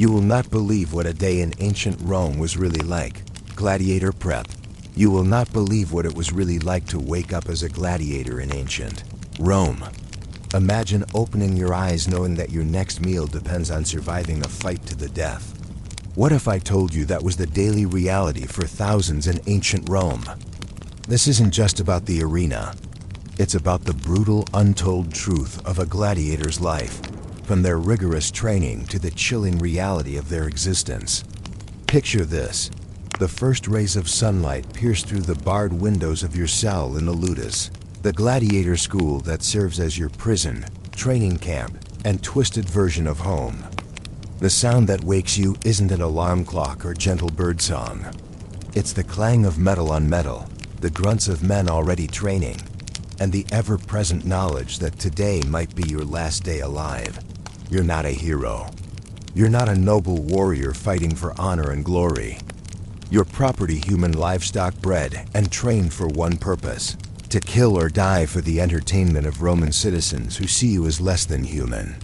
You will not believe what a day in ancient Rome was really like. Gladiator prep. You will not believe what it was really like to wake up as a gladiator in ancient Rome. Imagine opening your eyes knowing that your next meal depends on surviving a fight to the death. What if I told you that was the daily reality for thousands in ancient Rome? This isn't just about the arena. It's about the brutal, untold truth of a gladiator's life, from their rigorous training to the chilling reality of their existence. Picture this. The first rays of sunlight pierce through the barred windows of your cell in the ludus, the gladiator school that serves as your prison, training camp, and twisted version of home. The sound that wakes you isn't an alarm clock or gentle birdsong. It's the clang of metal on metal, the grunts of men already training, and the ever-present knowledge that today might be your last day alive. You're not a hero. You're not a noble warrior fighting for honor and glory. You're property human livestock bred and trained for one purpose: to kill or die for the entertainment of Roman citizens who see you as less than human.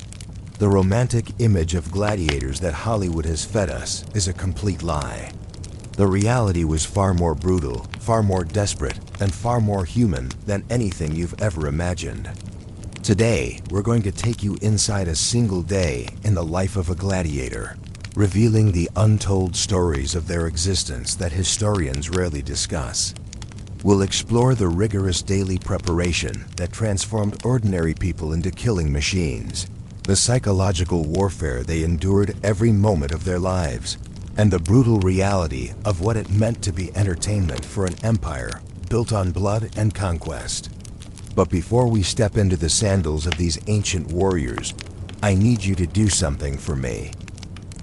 The romantic image of gladiators that Hollywood has fed us is a complete lie. The reality was far more brutal, far more desperate, and far more human than anything you've ever imagined. Today, we're going to take you inside a single day in the life of a gladiator, revealing the untold stories of their existence that historians rarely discuss. We'll explore the rigorous daily preparation that transformed ordinary people into killing machines, the psychological warfare they endured every moment of their lives, and the brutal reality of what it meant to be entertainment for an empire built on blood and conquest. But before we step into the sandals of these ancient warriors, I need you to do something for me.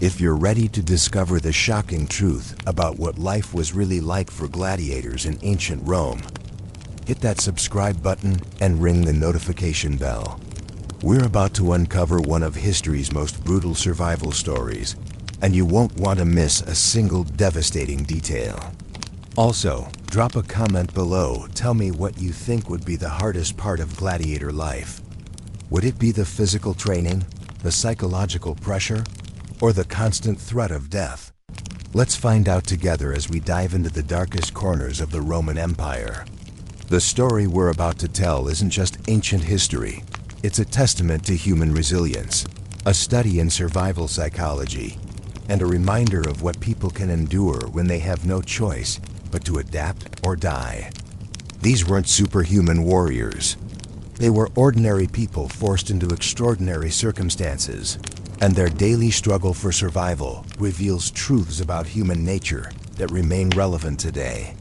If you're ready to discover the shocking truth about what life was really like for gladiators in ancient Rome, hit that subscribe button and ring the notification bell. We're about to uncover one of history's most brutal survival stories, and you won't want to miss a single devastating detail. Also, drop a comment below. Tell me what you think would be the hardest part of gladiator life. Would it be the physical training, the psychological pressure, or the constant threat of death? Let's find out together as we dive into the darkest corners of the Roman Empire. The story we're about to tell isn't just ancient history. It's a testament to human resilience, a study in survival psychology, and a reminder of what people can endure when they have no choice but to adapt or die. These weren't superhuman warriors. They were ordinary people forced into extraordinary circumstances, and their daily struggle for survival reveals truths about human nature that remain relevant today.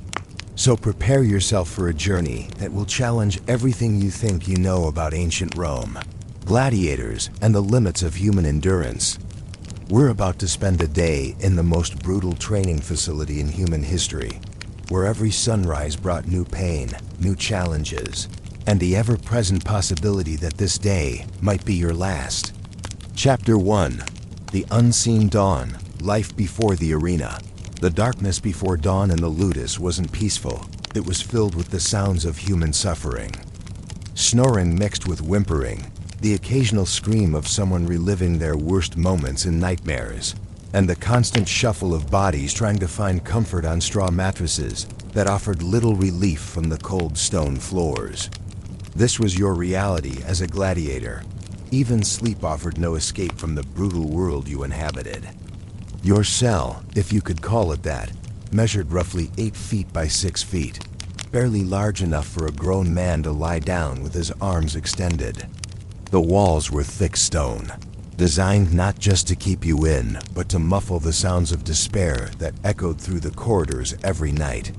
So prepare yourself for a journey that will challenge everything you think you know about ancient Rome, gladiators, and the limits of human endurance. We're about to spend a day in the most brutal training facility in human history, where every sunrise brought new pain, new challenges, and the ever-present possibility that this day might be your last. Chapter 1. The Unseen Dawn, Life Before the Arena. The darkness before dawn in the ludus wasn't peaceful. It was filled with the sounds of human suffering. Snoring mixed with whimpering, the occasional scream of someone reliving their worst moments in nightmares, and the constant shuffle of bodies trying to find comfort on straw mattresses that offered little relief from the cold stone floors. This was your reality as a gladiator. Even sleep offered no escape from the brutal world you inhabited. Your cell, if you could call it that, measured roughly 8 feet by 6 feet, barely large enough for a grown man to lie down with his arms extended. The walls were thick stone, designed not just to keep you in, but to muffle the sounds of despair that echoed through the corridors every night.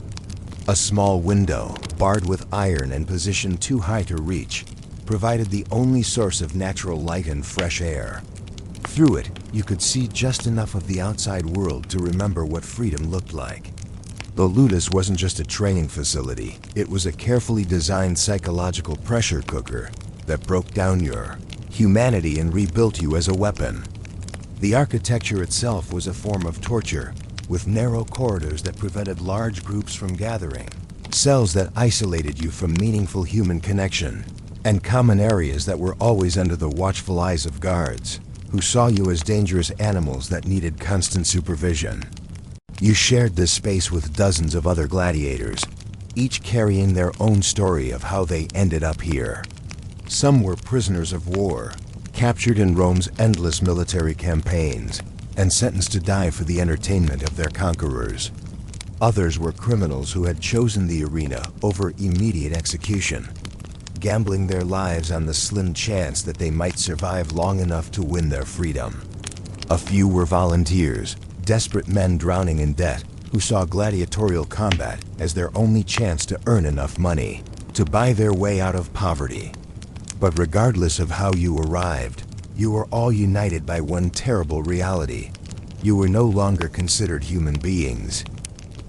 A small window, barred with iron and positioned too high to reach, provided the only source of natural light and fresh air. Through it, you could see just enough of the outside world to remember what freedom looked like. The ludus wasn't just a training facility, it was a carefully designed psychological pressure cooker that broke down your humanity and rebuilt you as a weapon. The architecture itself was a form of torture, with narrow corridors that prevented large groups from gathering, cells that isolated you from meaningful human connection, and common areas that were always under the watchful eyes of guards, who saw you as dangerous animals that needed constant supervision. You shared this space with dozens of other gladiators, each carrying their own story of how they ended up here. Some were prisoners of war, captured in Rome's endless military campaigns, and sentenced to die for the entertainment of their conquerors. Others were criminals who had chosen the arena over immediate execution, gambling their lives on the slim chance that they might survive long enough to win their freedom. A few were volunteers, desperate men drowning in debt, who saw gladiatorial combat as their only chance to earn enough money to buy their way out of poverty. But regardless of how you arrived, you were all united by one terrible reality. You were no longer considered human beings.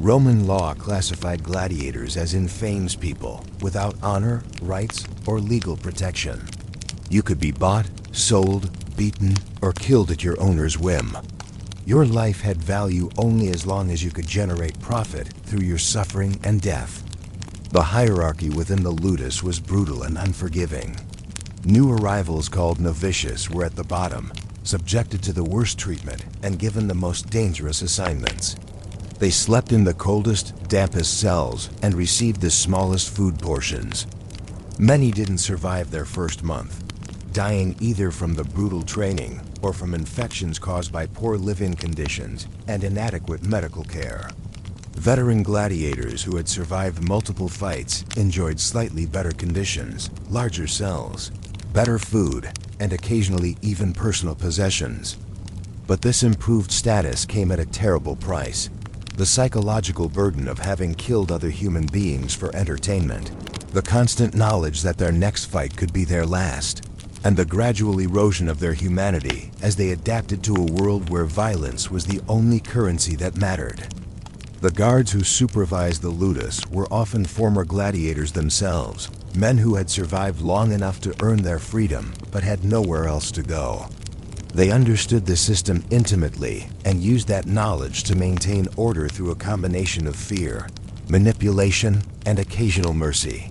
Roman law classified gladiators as infamous people without honor, rights, or legal protection. You could be bought, sold, beaten, or killed at your owner's whim. Your life had value only as long as you could generate profit through your suffering and death. The hierarchy within the ludus was brutal and unforgiving. New arrivals called novitiates were at the bottom, subjected to the worst treatment and given the most dangerous assignments. They slept in the coldest, dampest cells and received the smallest food portions. Many didn't survive their first month, dying either from the brutal training or from infections caused by poor living conditions and inadequate medical care. Veteran gladiators who had survived multiple fights enjoyed slightly better conditions, larger cells, better food, and occasionally even personal possessions. But this improved status came at a terrible price: the psychological burden of having killed other human beings for entertainment, the constant knowledge that their next fight could be their last, and the gradual erosion of their humanity as they adapted to a world where violence was the only currency that mattered. The guards who supervised the ludus were often former gladiators themselves, men who had survived long enough to earn their freedom but had nowhere else to go. They understood the system intimately and used that knowledge to maintain order through a combination of fear, manipulation, and occasional mercy.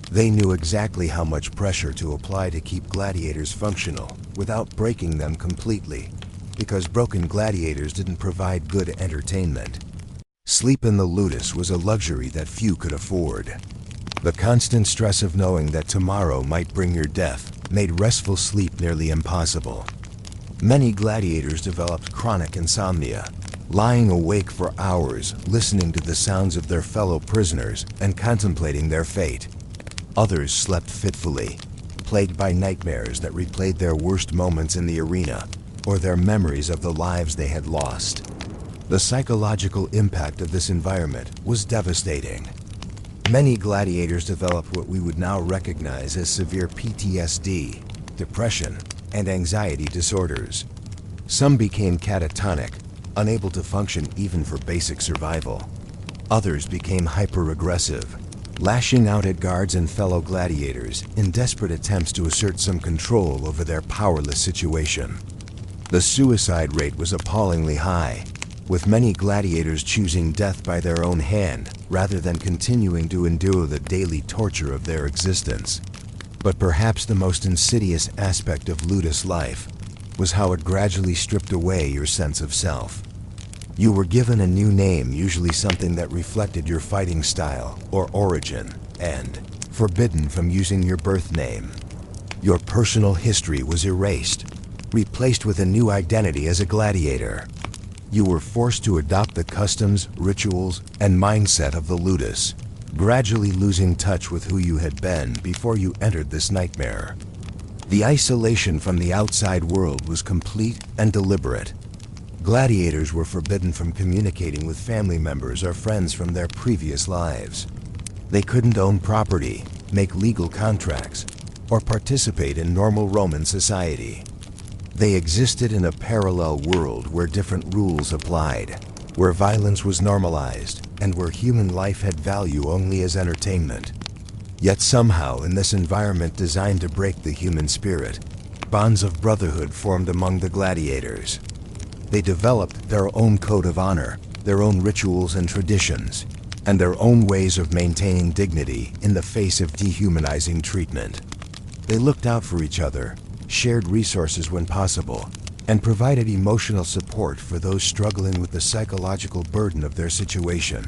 They knew exactly how much pressure to apply to keep gladiators functional without breaking them completely, because broken gladiators didn't provide good entertainment. Sleep in the ludus was a luxury that few could afford. The constant stress of knowing that tomorrow might bring your death made restful sleep nearly impossible. Many gladiators developed chronic insomnia, lying awake for hours listening to the sounds of their fellow prisoners and contemplating their fate. Others slept fitfully, plagued by nightmares that replayed their worst moments in the arena or their memories of the lives they had lost. The psychological impact of this environment was devastating. Many gladiators developed what we would now recognize as severe PTSD, depression, and anxiety disorders. Some became catatonic, unable to function even for basic survival. Others became hyper-aggressive, lashing out at guards and fellow gladiators in desperate attempts to assert some control over their powerless situation. The suicide rate was appallingly high, with many gladiators choosing death by their own hand rather than continuing to endure the daily torture of their existence. But perhaps the most insidious aspect of ludus life was how it gradually stripped away your sense of self. You were given a new name, usually something that reflected your fighting style or origin, and forbidden from using your birth name. Your personal history was erased, replaced with a new identity as a gladiator. You were forced to adopt the customs, rituals, and mindset of the ludus, gradually losing touch with who you had been before you entered this nightmare. The isolation from the outside world was complete and deliberate. Gladiators were forbidden from communicating with family members or friends from their previous lives. They couldn't own property, make legal contracts, or participate in normal Roman society. They existed in a parallel world where different rules applied, where violence was normalized, and where human life had value only as entertainment. Yet somehow, in this environment designed to break the human spirit, bonds of brotherhood formed among the gladiators. They developed their own code of honor, their own rituals and traditions, and their own ways of maintaining dignity in the face of dehumanizing treatment. They looked out for each other, shared resources when possible, and provided emotional support for those struggling with the psychological burden of their situation.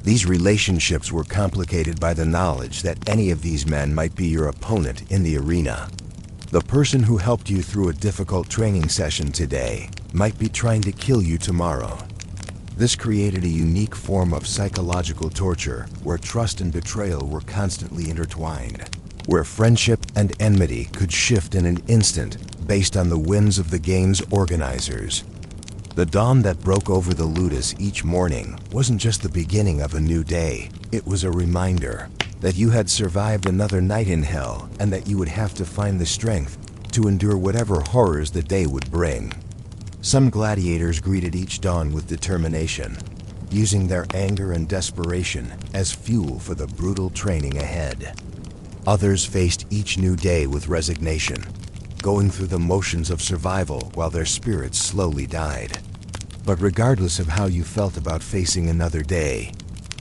These relationships were complicated by the knowledge that any of these men might be your opponent in the arena. The person who helped you through a difficult training session today might be trying to kill you tomorrow. This created a unique form of psychological torture where trust and betrayal were constantly intertwined, where friendship and enmity could shift in an instant based on the whims of the game's organizers. The dawn that broke over the Ludus each morning wasn't just the beginning of a new day. It was a reminder that you had survived another night in hell and that you would have to find the strength to endure whatever horrors the day would bring. Some gladiators greeted each dawn with determination, using their anger and desperation as fuel for the brutal training ahead. Others faced each new day with resignation, going through the motions of survival while their spirits slowly died. But regardless of how you felt about facing another day,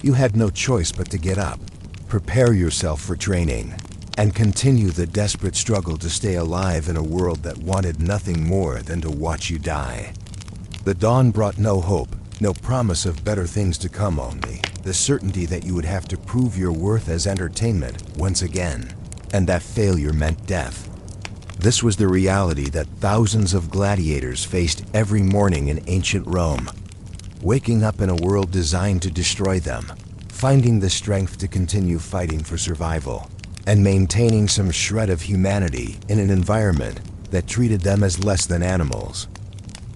you had no choice but to get up, prepare yourself for training, and continue the desperate struggle to stay alive in a world that wanted nothing more than to watch you die. The dawn brought no hope, no promise of better things to come, only the certainty that you would have to prove your worth as entertainment once again, and that failure meant death. This was the reality that thousands of gladiators faced every morning in ancient Rome, waking up in a world designed to destroy them, finding the strength to continue fighting for survival, and maintaining some shred of humanity in an environment that treated them as less than animals.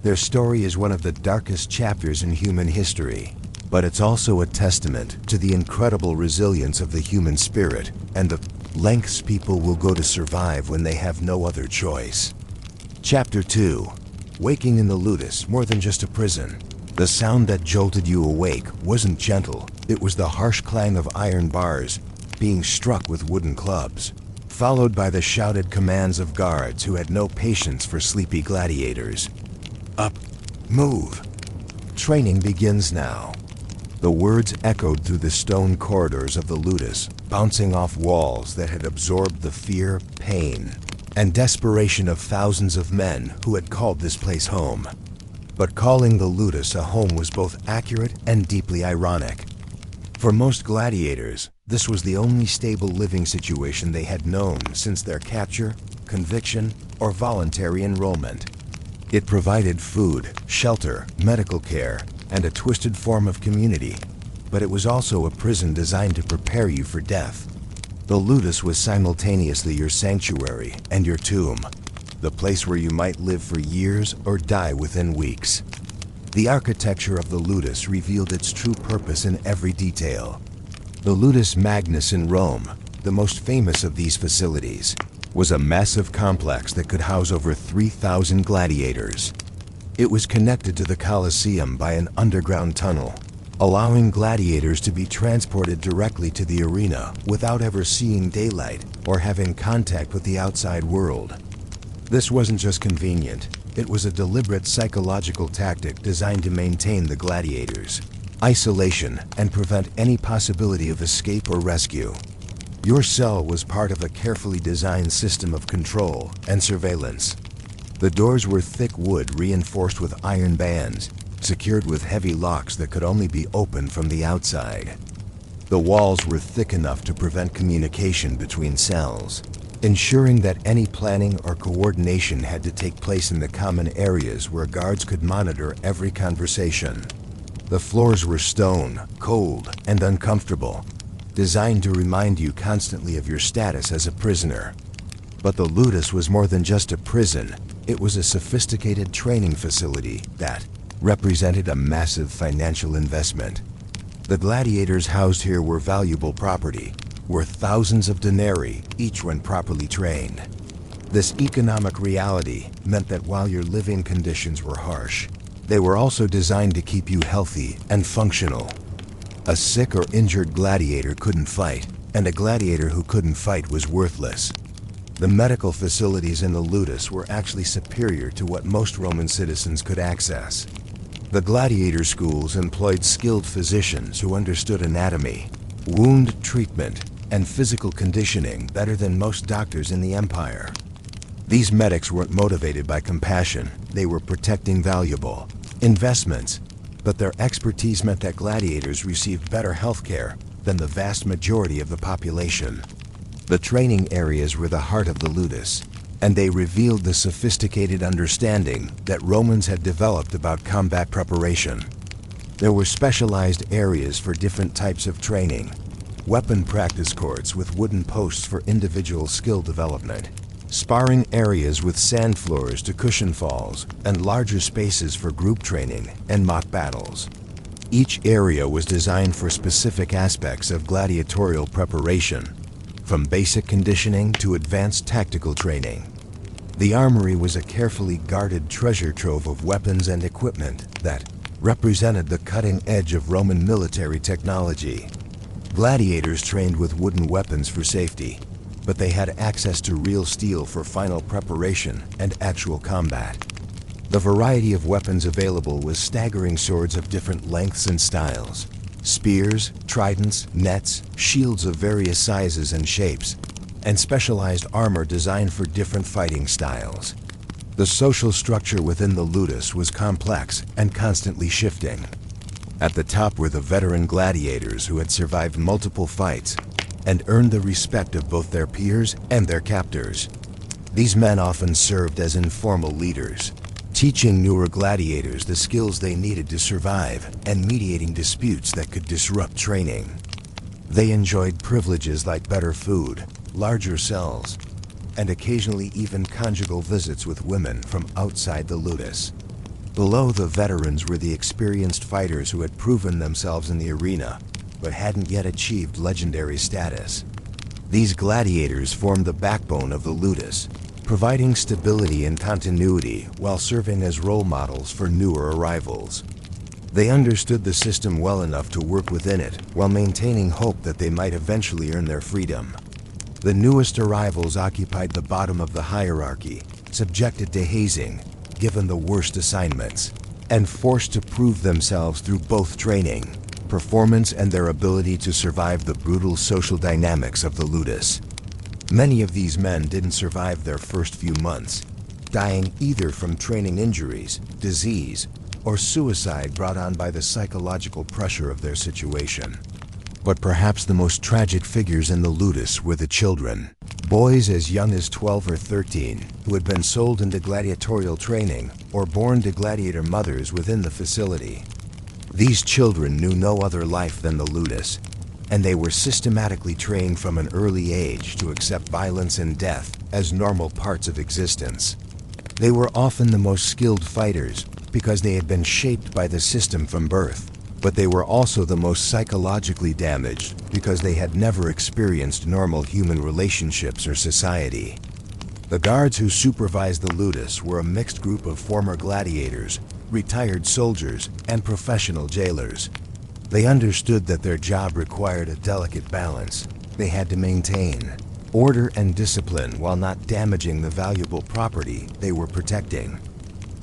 Their story is one of the darkest chapters in human history, but it's also a testament to the incredible resilience of the human spirit and the lengths people will go to survive when they have no other choice. Chapter 2. Waking in the Ludus, more than just a prison. The sound that jolted you awake wasn't gentle. It was the harsh clang of iron bars being struck with wooden clubs, followed by the shouted commands of guards who had no patience for sleepy gladiators. Up, move. Training begins now. The words echoed through the stone corridors of the Ludus, bouncing off walls that had absorbed the fear, pain, and desperation of thousands of men who had called this place home. But calling the Ludus a home was both accurate and deeply ironic. For most gladiators, this was the only stable living situation they had known since their capture, conviction, or voluntary enrollment. It provided food, shelter, medical care, and a twisted form of community, but it was also a prison designed to prepare you for death. The Ludus was simultaneously your sanctuary and your tomb, the place where you might live for years or die within weeks. The architecture of the Ludus revealed its true purpose in every detail. The Ludus Magnus in Rome, the most famous of these facilities, was a massive complex that could house over 3,000 gladiators. It was connected to the Colosseum by an underground tunnel, allowing gladiators to be transported directly to the arena without ever seeing daylight or having contact with the outside world. This wasn't just convenient, it was a deliberate psychological tactic designed to maintain the gladiators' isolation and prevent any possibility of escape or rescue. Your cell was part of a carefully designed system of control and surveillance. The doors were thick wood reinforced with iron bands, secured with heavy locks that could only be opened from the outside. The walls were thick enough to prevent communication between cells, ensuring that any planning or coordination had to take place in the common areas where guards could monitor every conversation. The floors were stone, cold, and uncomfortable, designed to remind you constantly of your status as a prisoner. But the Ludus was more than just a prison. It was a sophisticated training facility that represented a massive financial investment. The gladiators housed here were valuable property, worth thousands of denarii each when properly trained. This economic reality meant that while your living conditions were harsh, they were also designed to keep you healthy and functional. A sick or injured gladiator couldn't fight, and a gladiator who couldn't fight was worthless. The medical facilities in the Ludus were actually superior to what most Roman citizens could access. The gladiator schools employed skilled physicians who understood anatomy, wound treatment, and physical conditioning better than most doctors in the empire. These medics weren't motivated by compassion. They were protecting valuable investments, but their expertise meant that gladiators received better health care than the vast majority of the population. The training areas were the heart of the ludus, and they revealed the sophisticated understanding that Romans had developed about combat preparation. There were specialized areas for different types of training, weapon practice courts with wooden posts for individual skill development, sparring areas with sand floors to cushion falls, and larger spaces for group training and mock battles. Each area was designed for specific aspects of gladiatorial preparation, from basic conditioning to advanced tactical training. The armory was a carefully guarded treasure trove of weapons and equipment that represented the cutting edge of Roman military technology. Gladiators trained with wooden weapons for safety, but they had access to real steel for final preparation and actual combat. The variety of weapons available was staggering: swords of different lengths and styles, spears, tridents, nets, shields of various sizes and shapes, and specialized armor designed for different fighting styles. The social structure within the ludus was complex and constantly shifting. At the top were the veteran gladiators who had survived multiple fights and earned the respect of both their peers and their captors. These men often served as informal leaders, teaching newer gladiators the skills they needed to survive and mediating disputes that could disrupt training. They enjoyed privileges like better food, larger cells, and occasionally even conjugal visits with women from outside the ludus. Below the veterans were the experienced fighters who had proven themselves in the arena, but hadn't yet achieved legendary status. These gladiators formed the backbone of the ludus, providing stability and continuity while serving as role models for newer arrivals. They understood the system well enough to work within it while maintaining hope that they might eventually earn their freedom. The newest arrivals occupied the bottom of the hierarchy, subjected to hazing, given the worst assignments, and forced to prove themselves through both training, performance, and their ability to survive the brutal social dynamics of the ludus. Many of these men didn't survive their first few months, dying either from training injuries, disease, or suicide brought on by the psychological pressure of their situation. But perhaps the most tragic figures in the ludus were the children. Boys as young as 12 or 13 who had been sold into gladiatorial training or born to gladiator mothers within the facility. These children knew no other life than the ludus, and they were systematically trained from an early age to accept violence and death as normal parts of existence. They were often the most skilled fighters because they had been shaped by the system from birth, but they were also the most psychologically damaged because they had never experienced normal human relationships or society. The guards who supervised the ludus were a mixed group of former gladiators, retired soldiers, and professional jailers. They understood that their job required a delicate balance. They had to maintain order and discipline while not damaging the valuable property they were protecting.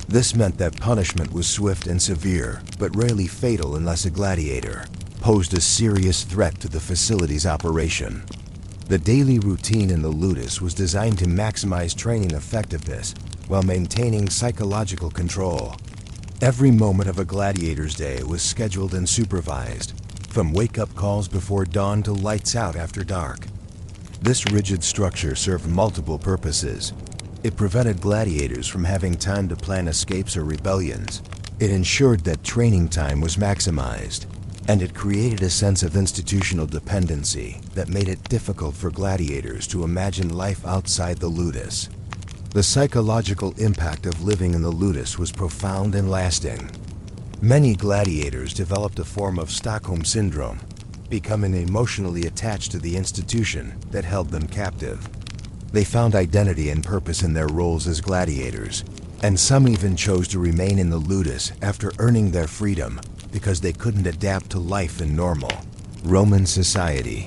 This meant that punishment was swift and severe, but rarely fatal unless a gladiator posed a serious threat to the facility's operation. The daily routine in the ludus was designed to maximize training effectiveness while maintaining psychological control. Every moment of a gladiator's day was scheduled and supervised, from wake-up calls before dawn to lights out after dark. This rigid structure served multiple purposes. It prevented gladiators from having time to plan escapes or rebellions. It ensured that training time was maximized, and it created a sense of institutional dependency that made it difficult for gladiators to imagine life outside the ludus. The psychological impact of living in the ludus was profound and lasting. Many gladiators developed a form of Stockholm syndrome, becoming emotionally attached to the institution that held them captive. They found identity and purpose in their roles as gladiators, and some even chose to remain in the ludus after earning their freedom because they couldn't adapt to life in normal Roman society.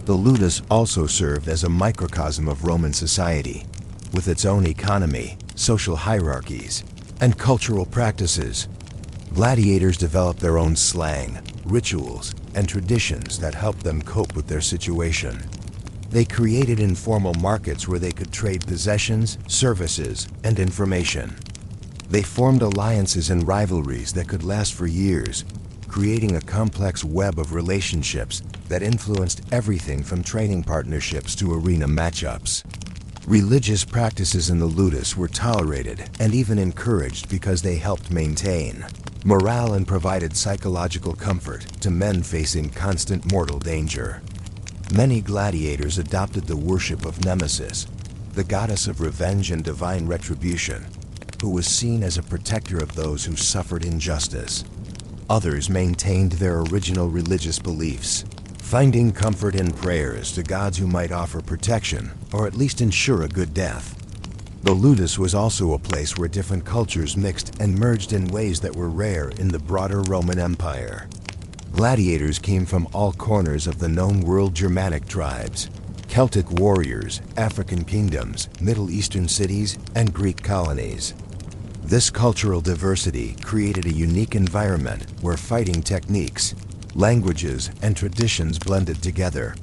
The ludus also served as a microcosm of Roman society, with its own economy, social hierarchies, and cultural practices. Gladiators developed their own slang, rituals, and traditions that helped them cope with their situation. They created informal markets where they could trade possessions, services, and information. They formed alliances and rivalries that could last for years, creating a complex web of relationships that influenced everything from training partnerships to arena matchups. Religious practices in the ludus were tolerated and even encouraged because they helped maintain morale and provided psychological comfort to men facing constant mortal danger. Many gladiators adopted the worship of Nemesis, the goddess of revenge and divine retribution, who was seen as a protector of those who suffered injustice. Others maintained their original religious beliefs, finding comfort in prayers to gods who might offer protection or at least ensure a good death. The ludus was also a place where different cultures mixed and merged in ways that were rare in the broader Roman Empire. Gladiators came from all corners of the known world: Germanic tribes, Celtic warriors, African kingdoms, Middle Eastern cities, and Greek colonies. This cultural diversity created a unique environment where fighting techniques, languages, and traditions blended together,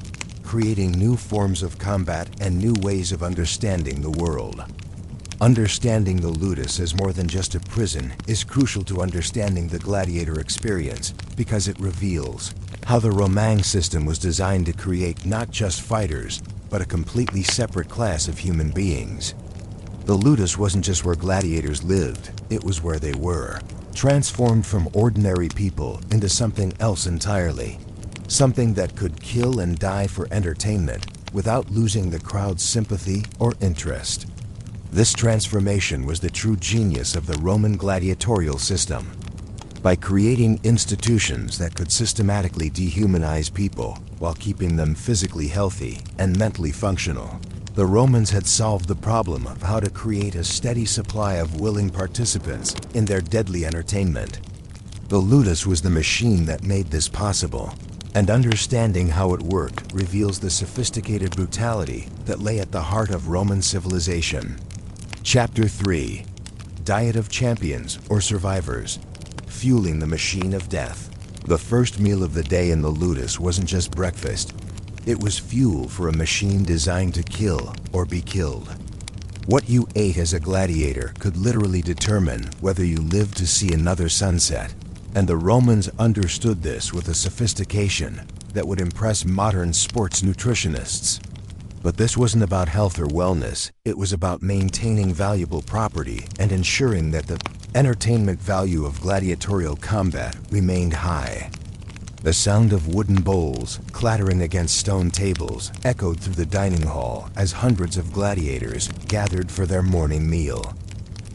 creating new forms of combat and new ways of understanding the world. Understanding the ludus as more than just a prison is crucial to understanding the gladiator experience because it reveals how the Roman system was designed to create not just fighters, but a completely separate class of human beings. The ludus wasn't just where gladiators lived, it was where they were, transformed from ordinary people into something else entirely. Something that could kill and die for entertainment without losing the crowd's sympathy or interest. This transformation was the true genius of the Roman gladiatorial system. By creating institutions that could systematically dehumanize people while keeping them physically healthy and mentally functional, the Romans had solved the problem of how to create a steady supply of willing participants in their deadly entertainment. The ludus was the machine that made this possible, and understanding how it worked reveals the sophisticated brutality that lay at the heart of Roman civilization. Chapter 3. Diet of Champions or Survivors, Fueling the Machine of Death. The first meal of the day in the ludus wasn't just breakfast. It was fuel for a machine designed to kill or be killed. What you ate as a gladiator could literally determine whether you lived to see another sunset, and the Romans understood this with a sophistication that would impress modern sports nutritionists. But this wasn't about health or wellness, it was about maintaining valuable property and ensuring that the entertainment value of gladiatorial combat remained high. The sound of wooden bowls clattering against stone tables echoed through the dining hall as hundreds of gladiators gathered for their morning meal.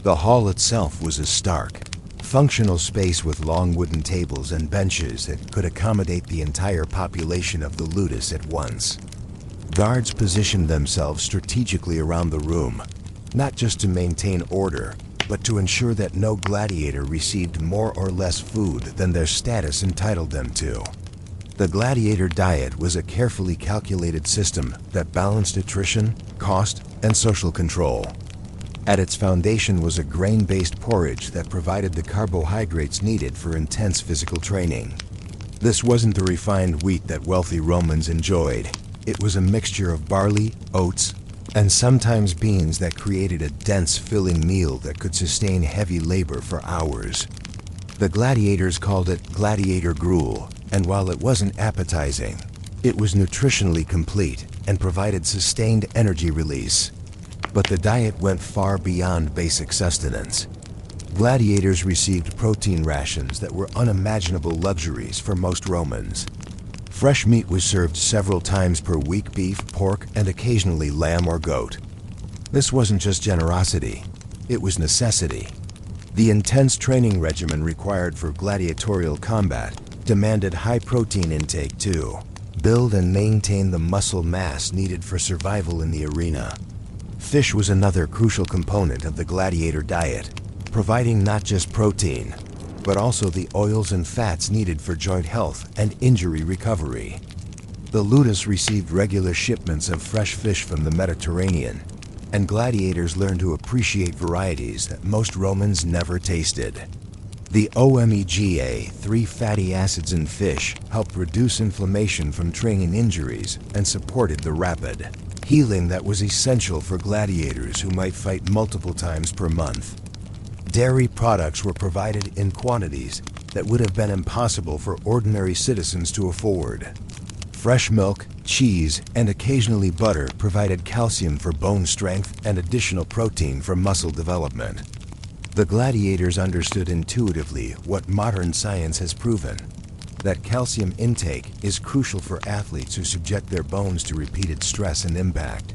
The hall itself was a stark, functional space with long wooden tables and benches that could accommodate the entire population of the ludus at once. Guards positioned themselves strategically around the room, not just to maintain order, but to ensure that no gladiator received more or less food than their status entitled them to. The gladiator diet was a carefully calculated system that balanced nutrition, cost, and social control. At its foundation was a grain-based porridge that provided the carbohydrates needed for intense physical training. This wasn't the refined wheat that wealthy Romans enjoyed. It was a mixture of barley, oats, and sometimes beans that created a dense, filling meal that could sustain heavy labor for hours. The gladiators called it gladiator gruel, and while it wasn't appetizing, it was nutritionally complete and provided sustained energy release. But the diet went far beyond basic sustenance. Gladiators received protein rations that were unimaginable luxuries for most Romans. Fresh meat was served several times per week: beef, pork, and occasionally lamb or goat. This wasn't just generosity, it was necessity. The intense training regimen required for gladiatorial combat demanded high protein intake to build and maintain the muscle mass needed for survival in the arena. Fish was another crucial component of the gladiator diet, providing not just protein, but also the oils and fats needed for joint health and injury recovery. The ludus received regular shipments of fresh fish from the Mediterranean, and gladiators learned to appreciate varieties that most Romans never tasted. The omega-3 fatty acids in fish helped reduce inflammation from training injuries and supported the rapid healing that was essential for gladiators who might fight multiple times per month. Dairy products were provided in quantities that would have been impossible for ordinary citizens to afford. Fresh milk, cheese, and occasionally butter provided calcium for bone strength and additional protein for muscle development. The gladiators understood intuitively what modern science has proven, that calcium intake is crucial for athletes who subject their bones to repeated stress and impact.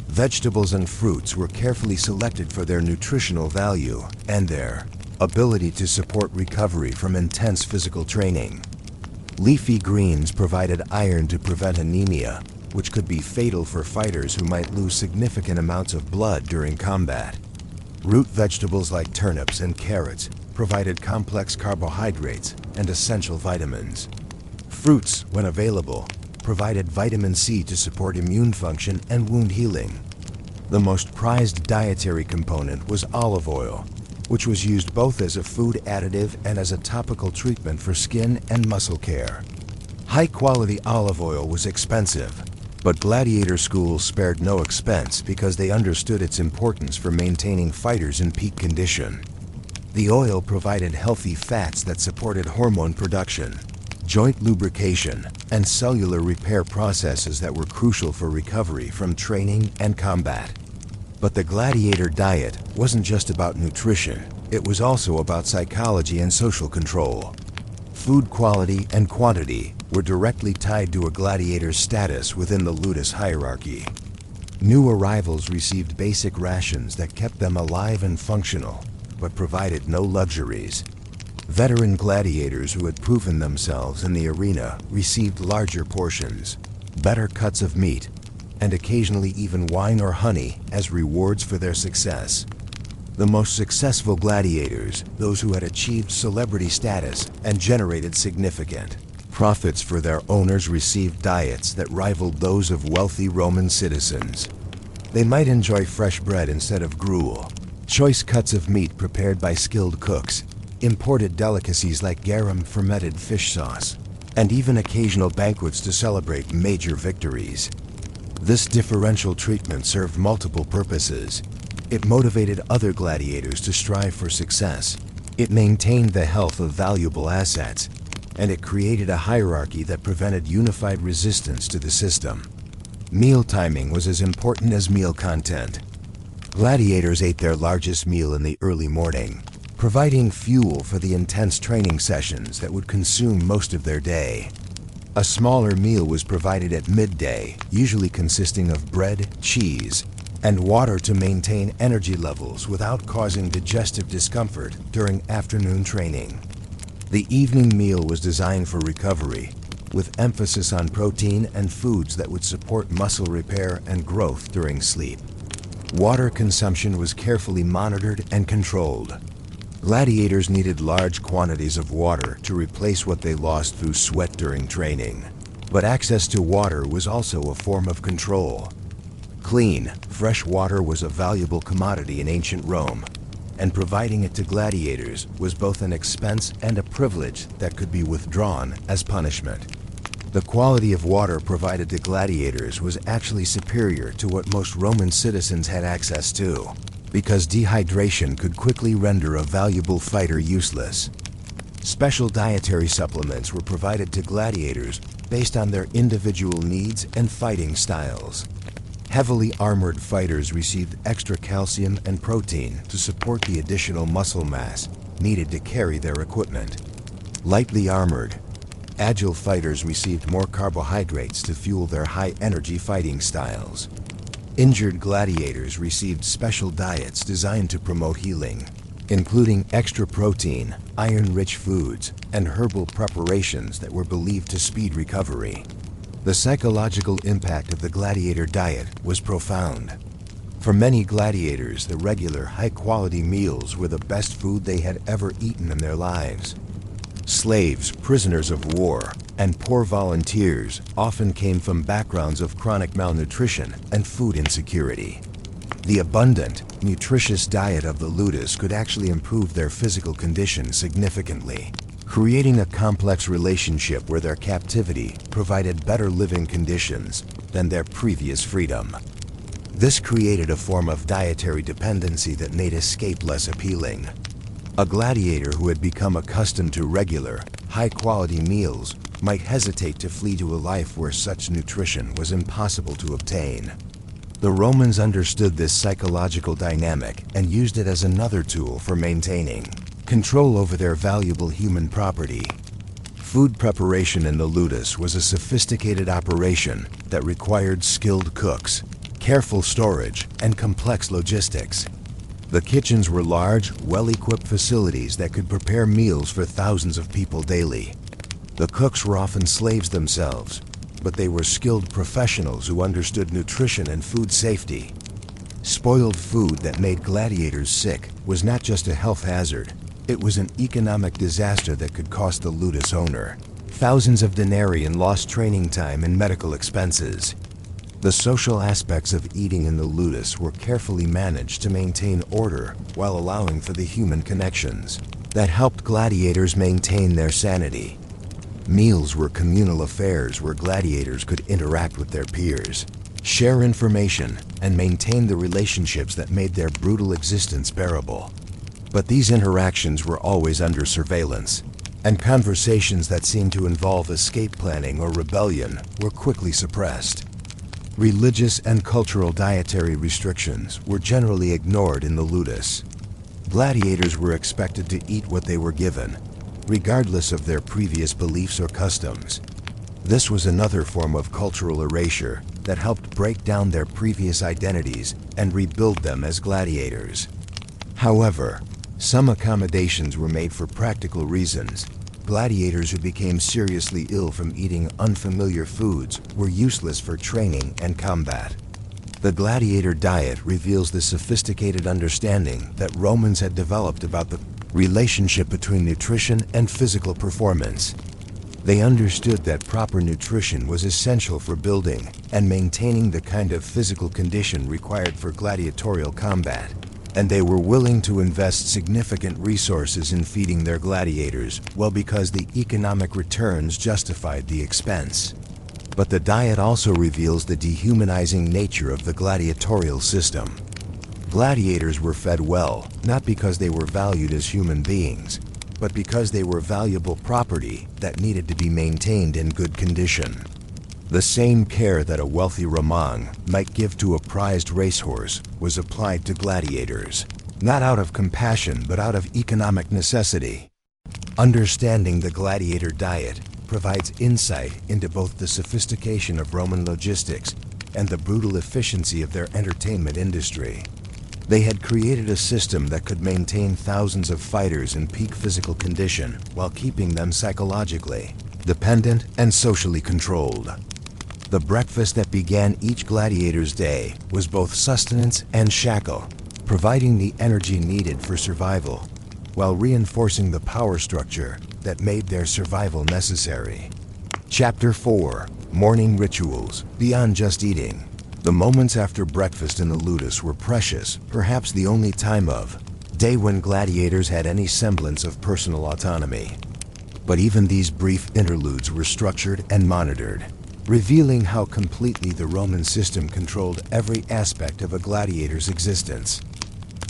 Vegetables and fruits were carefully selected for their nutritional value and their ability to support recovery from intense physical training. Leafy greens provided iron to prevent anemia, which could be fatal for fighters who might lose significant amounts of blood during combat. Root vegetables like turnips and carrots provided complex carbohydrates and essential vitamins. Fruits, when available, provided vitamin C to support immune function and wound healing. The most prized dietary component was olive oil, which was used both as a food additive and as a topical treatment for skin and muscle care. High-quality olive oil was expensive, but gladiator schools spared no expense because they understood its importance for maintaining fighters in peak condition. The oil provided healthy fats that supported hormone production, joint lubrication, and cellular repair processes that were crucial for recovery from training and combat. But the gladiator diet wasn't just about nutrition, it was also about psychology and social control. Food quality and quantity were directly tied to a gladiator's status within the ludus hierarchy. New arrivals received basic rations that kept them alive and functional, but provided no luxuries. Veteran gladiators who had proven themselves in the arena received larger portions, better cuts of meat, and occasionally even wine or honey as rewards for their success. The most successful gladiators, those who had achieved celebrity status and generated significant profits for their owners, received diets that rivaled those of wealthy Roman citizens. They might enjoy fresh bread instead of gruel, choice cuts of meat prepared by skilled cooks, imported delicacies like garum fermented fish sauce, and even occasional banquets to celebrate major victories. This differential treatment served multiple purposes. It motivated other gladiators to strive for success. It maintained the health of valuable assets, and it created a hierarchy that prevented unified resistance to the system. Meal timing was as important as meal content. Gladiators ate their largest meal in the early morning, providing fuel for the intense training sessions that would consume most of their day. A smaller meal was provided at midday, usually consisting of bread, cheese, and water to maintain energy levels without causing digestive discomfort during afternoon training. The evening meal was designed for recovery, with emphasis on protein and foods that would support muscle repair and growth during sleep. Water consumption was carefully monitored and controlled. Gladiators needed large quantities of water to replace what they lost through sweat during training. But access to water was also a form of control. Clean, fresh water was a valuable commodity in ancient Rome, and providing it to gladiators was both an expense and a privilege that could be withdrawn as punishment. The quality of water provided to gladiators was actually superior to what most Roman citizens had access to, because dehydration could quickly render a valuable fighter useless. Special dietary supplements were provided to gladiators based on their individual needs and fighting styles. Heavily armored fighters received extra calcium and protein to support the additional muscle mass needed to carry their equipment. Lightly armored, agile fighters received more carbohydrates to fuel their high-energy fighting styles. Injured gladiators received special diets designed to promote healing, including extra protein, iron-rich foods, and herbal preparations that were believed to speed recovery. The psychological impact of the gladiator diet was profound. For many gladiators, the regular, high-quality meals were the best food they had ever eaten in their lives. Slaves, prisoners of war, and poor volunteers often came from backgrounds of chronic malnutrition and food insecurity. The abundant, nutritious diet of the ludus could actually improve their physical condition significantly, creating a complex relationship where their captivity provided better living conditions than their previous freedom. This created a form of dietary dependency that made escape less appealing. A gladiator who had become accustomed to regular, high-quality meals might hesitate to flee to a life where such nutrition was impossible to obtain. The Romans understood this psychological dynamic and used it as another tool for maintaining control over their valuable human property. Food preparation in the ludus was a sophisticated operation that required skilled cooks, careful storage, and complex logistics. The kitchens were large, well-equipped facilities that could prepare meals for thousands of people daily. The cooks were often slaves themselves, but they were skilled professionals who understood nutrition and food safety. Spoiled food that made gladiators sick was not just a health hazard, it was an economic disaster that could cost the ludus owner thousands of denarii in lost training time and medical expenses. The social aspects of eating in the ludus were carefully managed to maintain order while allowing for the human connections that helped gladiators maintain their sanity. Meals were communal affairs where gladiators could interact with their peers, share information, and maintain the relationships that made their brutal existence bearable. But these interactions were always under surveillance, and conversations that seemed to involve escape planning or rebellion were quickly suppressed. Religious and cultural dietary restrictions were generally ignored in the ludus. Gladiators were expected to eat what they were given, regardless of their previous beliefs or customs. This was another form of cultural erasure that helped break down their previous identities and rebuild them as gladiators. However, some accommodations were made for practical reasons. Gladiators who became seriously ill from eating unfamiliar foods were useless for training and combat. The gladiator diet reveals the sophisticated understanding that Romans had developed about the relationship between nutrition and physical performance. They understood that proper nutrition was essential for building and maintaining the kind of physical condition required for gladiatorial combat, and they were willing to invest significant resources in feeding their gladiators, well, because the economic returns justified the expense. But the diet also reveals the dehumanizing nature of the gladiatorial system. Gladiators were fed well, not because they were valued as human beings, but because they were valuable property that needed to be maintained in good condition. The same care that a wealthy Roman might give to a prized racehorse was applied to gladiators, not out of compassion but out of economic necessity. Understanding the gladiator diet provides insight into both the sophistication of Roman logistics and the brutal efficiency of their entertainment industry. They had created a system that could maintain thousands of fighters in peak physical condition while keeping them psychologically dependent and socially controlled. The breakfast that began each gladiator's day was both sustenance and shackle, providing the energy needed for survival, while reinforcing the power structure that made their survival necessary. Chapter 4: Morning Rituals Beyond Just Eating. The moments after breakfast in the ludus were precious, perhaps the only time of day when gladiators had any semblance of personal autonomy. But even these brief interludes were structured and monitored, revealing how completely the Roman system controlled every aspect of a gladiator's existence.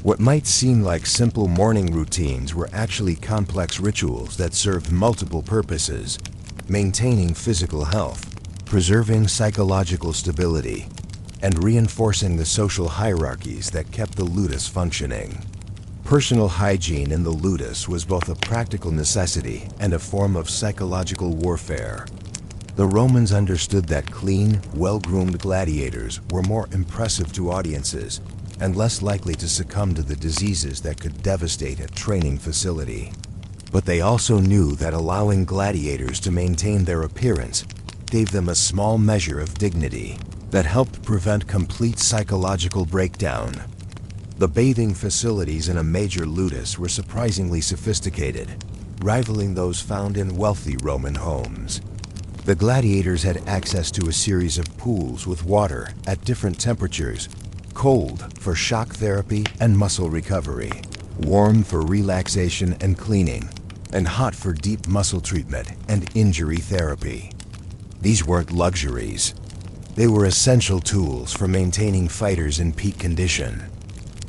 What might seem like simple morning routines were actually complex rituals that served multiple purposes: maintaining physical health, preserving psychological stability, and reinforcing the social hierarchies that kept the ludus functioning. Personal hygiene in the ludus was both a practical necessity and a form of psychological warfare. The Romans understood that clean, well-groomed gladiators were more impressive to audiences and less likely to succumb to the diseases that could devastate a training facility. But they also knew that allowing gladiators to maintain their appearance gave them a small measure of dignity that helped prevent complete psychological breakdown. The bathing facilities in a major ludus were surprisingly sophisticated, rivaling those found in wealthy Roman homes. The gladiators had access to a series of pools with water at different temperatures, cold for shock therapy and muscle recovery, warm for relaxation and cleaning, and hot for deep muscle treatment and injury therapy. These weren't luxuries. They were essential tools for maintaining fighters in peak condition.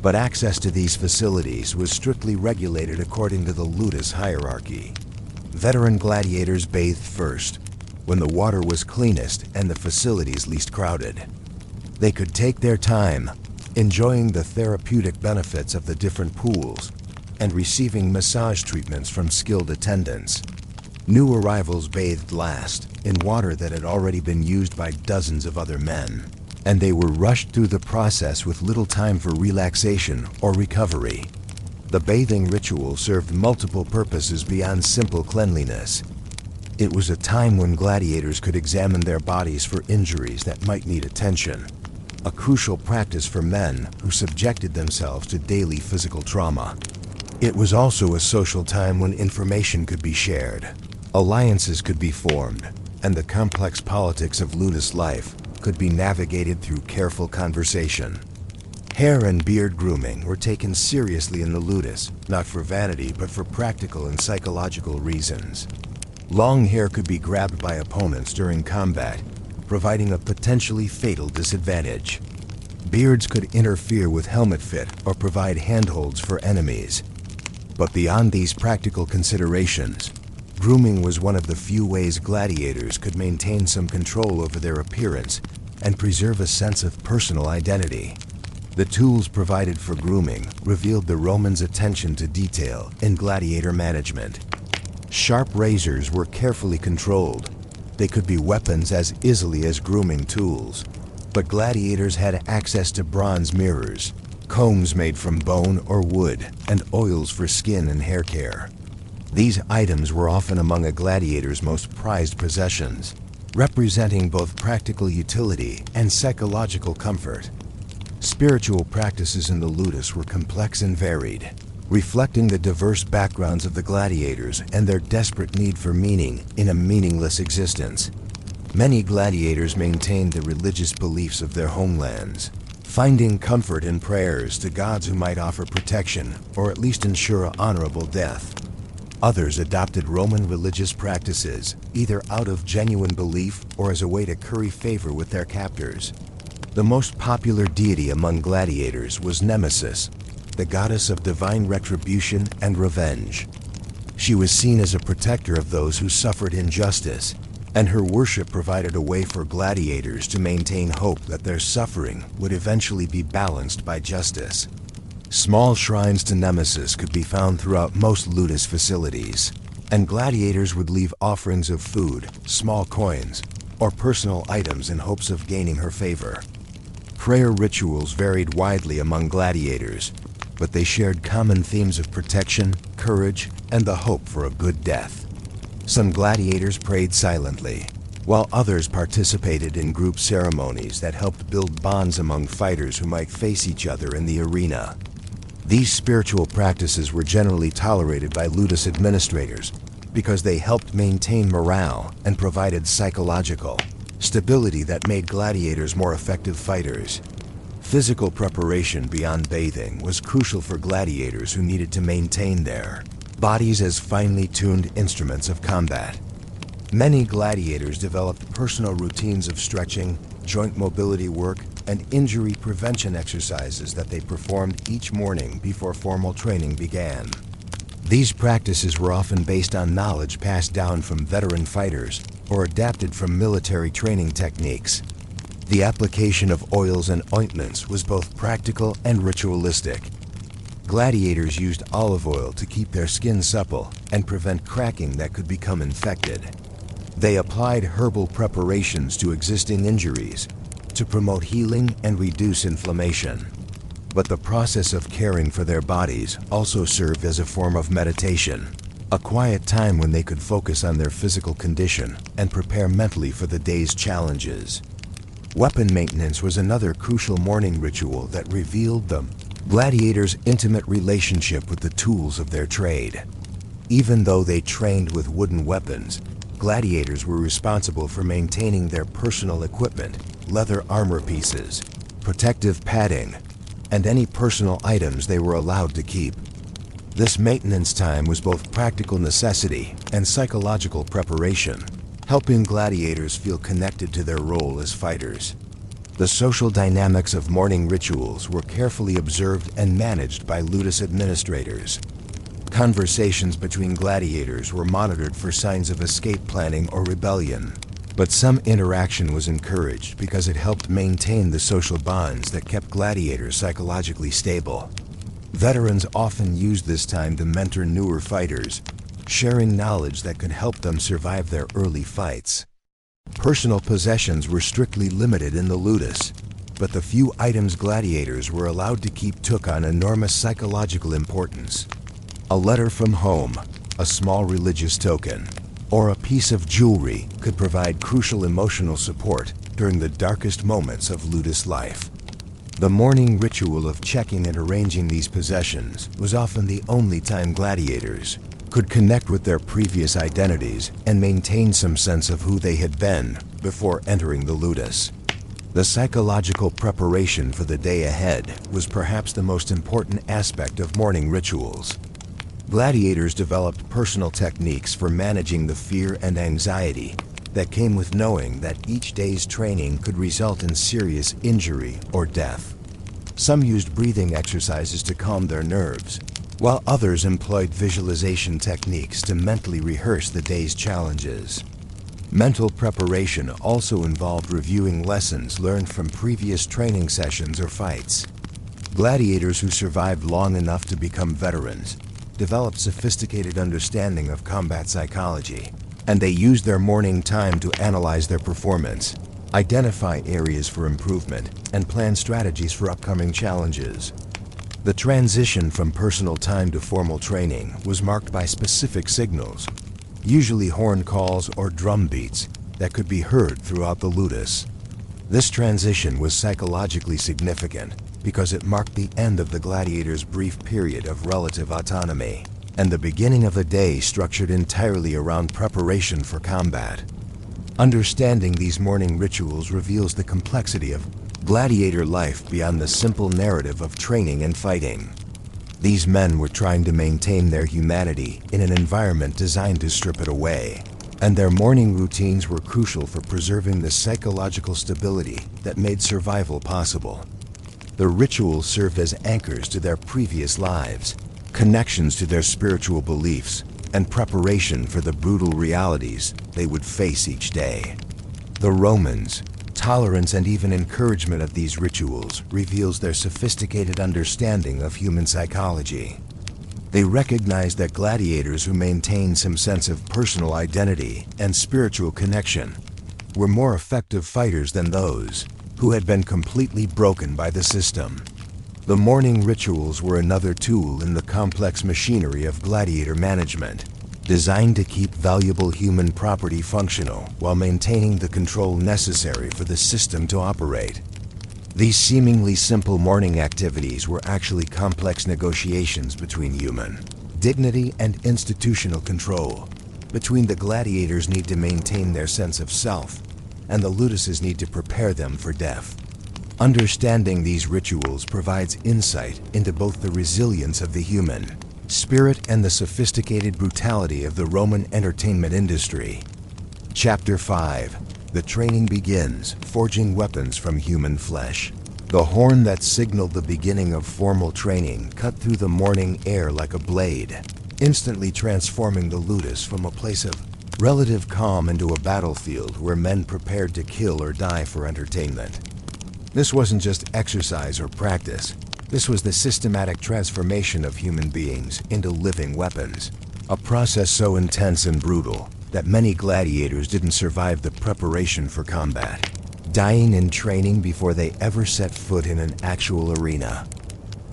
But access to these facilities was strictly regulated according to the ludus hierarchy. Veteran gladiators bathed first, when the water was cleanest and the facilities least crowded. They could take their time, enjoying the therapeutic benefits of the different pools and receiving massage treatments from skilled attendants. New arrivals bathed last in water that had already been used by dozens of other men, and they were rushed through the process with little time for relaxation or recovery. The bathing ritual served multiple purposes beyond simple cleanliness. It was a time when gladiators could examine their bodies for injuries that might need attention, a crucial practice for men who subjected themselves to daily physical trauma. It was also a social time when information could be shared, alliances could be formed, and the complex politics of ludus life could be navigated through careful conversation. Hair and beard grooming were taken seriously in the ludus, not for vanity but for practical and psychological reasons. Long hair could be grabbed by opponents during combat, providing a potentially fatal disadvantage. Beards could interfere with helmet fit or provide handholds for enemies. But beyond these practical considerations, grooming was one of the few ways gladiators could maintain some control over their appearance and preserve a sense of personal identity. The tools provided for grooming revealed the Romans' attention to detail in gladiator management. Sharp razors were carefully controlled. They could be weapons as easily as grooming tools. But gladiators had access to bronze mirrors, combs made from bone or wood, and oils for skin and hair care. These items were often among a gladiator's most prized possessions, representing both practical utility and psychological comfort. Spiritual practices in the ludus were complex and varied, reflecting the diverse backgrounds of the gladiators and their desperate need for meaning in a meaningless existence. Many gladiators maintained the religious beliefs of their homelands, finding comfort in prayers to gods who might offer protection or at least ensure an honorable death. Others adopted Roman religious practices, either out of genuine belief or as a way to curry favor with their captors. The most popular deity among gladiators was Nemesis, the goddess of divine retribution and revenge. She was seen as a protector of those who suffered injustice, and her worship provided a way for gladiators to maintain hope that their suffering would eventually be balanced by justice. Small shrines to Nemesis could be found throughout most ludus facilities, and gladiators would leave offerings of food, small coins, or personal items in hopes of gaining her favor. Prayer rituals varied widely among gladiators, but they shared common themes of protection, courage, and the hope for a good death. Some gladiators prayed silently, while others participated in group ceremonies that helped build bonds among fighters who might face each other in the arena. These spiritual practices were generally tolerated by ludus administrators because they helped maintain morale and provided psychological stability that made gladiators more effective fighters. Physical preparation beyond bathing was crucial for gladiators who needed to maintain their bodies as finely tuned instruments of combat. Many gladiators developed personal routines of stretching, joint mobility work, and injury prevention exercises that they performed each morning before formal training began. These practices were often based on knowledge passed down from veteran fighters or adapted from military training techniques. The application of oils and ointments was both practical and ritualistic. Gladiators used olive oil to keep their skin supple and prevent cracking that could become infected. They applied herbal preparations to existing injuries to promote healing and reduce inflammation. But the process of caring for their bodies also served as a form of meditation, a quiet time when they could focus on their physical condition and prepare mentally for the day's challenges. Weapon maintenance was another crucial morning ritual that revealed the gladiators' intimate relationship with the tools of their trade. Even though they trained with wooden weapons, gladiators were responsible for maintaining their personal equipment, leather armor pieces, protective padding, and any personal items they were allowed to keep. This maintenance time was both practical necessity and psychological preparation, helping gladiators feel connected to their role as fighters. The social dynamics of morning rituals were carefully observed and managed by ludus administrators. Conversations between gladiators were monitored for signs of escape planning or rebellion, but some interaction was encouraged because it helped maintain the social bonds that kept gladiators psychologically stable. Veterans often used this time to mentor newer fighters, sharing knowledge that could help them survive their early fights. Personal possessions were strictly limited in the ludus, but the few items gladiators were allowed to keep took on enormous psychological importance. A letter from home, a small religious token, or a piece of jewelry could provide crucial emotional support during the darkest moments of ludus life. The morning ritual of checking and arranging these possessions was often the only time gladiators could connect with their previous identities and maintain some sense of who they had been before entering the ludus. The psychological preparation for the day ahead was perhaps the most important aspect of morning rituals. Gladiators developed personal techniques for managing the fear and anxiety that came with knowing that each day's training could result in serious injury or death. Some used breathing exercises to calm their nerves, while others employed visualization techniques to mentally rehearse the day's challenges. Mental preparation also involved reviewing lessons learned from previous training sessions or fights. Gladiators who survived long enough to become veterans developed sophisticated understanding of combat psychology, and they used their morning time to analyze their performance, identify areas for improvement, and plan strategies for upcoming challenges. The transition from personal time to formal training was marked by specific signals, usually horn calls or drum beats, that could be heard throughout the ludus. This transition was psychologically significant because it marked the end of the gladiator's brief period of relative autonomy and the beginning of a day structured entirely around preparation for combat. Understanding these morning rituals reveals the complexity of gladiator life beyond the simple narrative of training and fighting. These men were trying to maintain their humanity in an environment designed to strip it away, and their morning routines were crucial for preserving the psychological stability that made survival possible. The rituals served as anchors to their previous lives, connections to their spiritual beliefs, and preparation for the brutal realities they would face each day. The Romans' tolerance and even encouragement of these rituals reveals their sophisticated understanding of human psychology. They recognized that gladiators who maintained some sense of personal identity and spiritual connection were more effective fighters than those who had been completely broken by the system. The morning rituals were another tool in the complex machinery of gladiator management, designed to keep valuable human property functional while maintaining the control necessary for the system to operate. These seemingly simple morning activities were actually complex negotiations between human dignity and institutional control, between the gladiators' need to maintain their sense of self and the ludus' need to prepare them for death. Understanding these rituals provides insight into both the resilience of the human spirit and the sophisticated brutality of the Roman entertainment industry. Chapter 5. The training begins, forging weapons from human flesh. The horn that signaled the beginning of formal training cut through the morning air like a blade, instantly transforming the ludus from a place of relative calm into a battlefield where men prepared to kill or die for entertainment. This wasn't just exercise or practice. This was the systematic transformation of human beings into living weapons, a process so intense and brutal that many gladiators didn't survive the preparation for combat, dying in training before they ever set foot in an actual arena.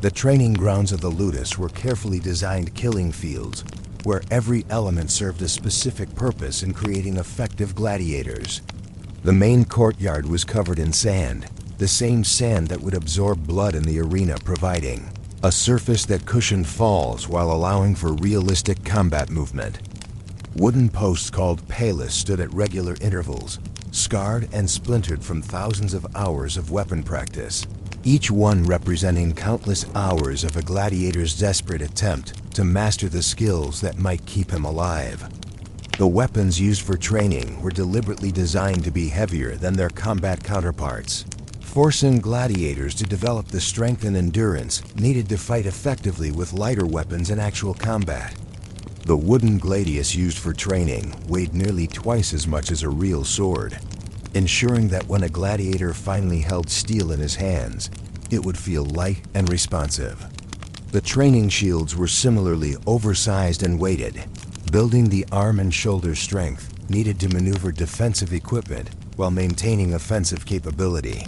The training grounds of the ludus were carefully designed killing fields where every element served a specific purpose in creating effective gladiators. The main courtyard was covered in sand, the same sand that would absorb blood in the arena, providing a surface that cushioned falls while allowing for realistic combat movement. Wooden posts called pales stood at regular intervals, scarred and splintered from thousands of hours of weapon practice, each one representing countless hours of a gladiator's desperate attempt to master the skills that might keep him alive. The weapons used for training were deliberately designed to be heavier than their combat counterparts, forcing gladiators to develop the strength and endurance needed to fight effectively with lighter weapons in actual combat. The wooden gladius used for training weighed nearly twice as much as a real sword, ensuring that when a gladiator finally held steel in his hands, it would feel light and responsive. The training shields were similarly oversized and weighted, building the arm and shoulder strength needed to maneuver defensive equipment while maintaining offensive capability.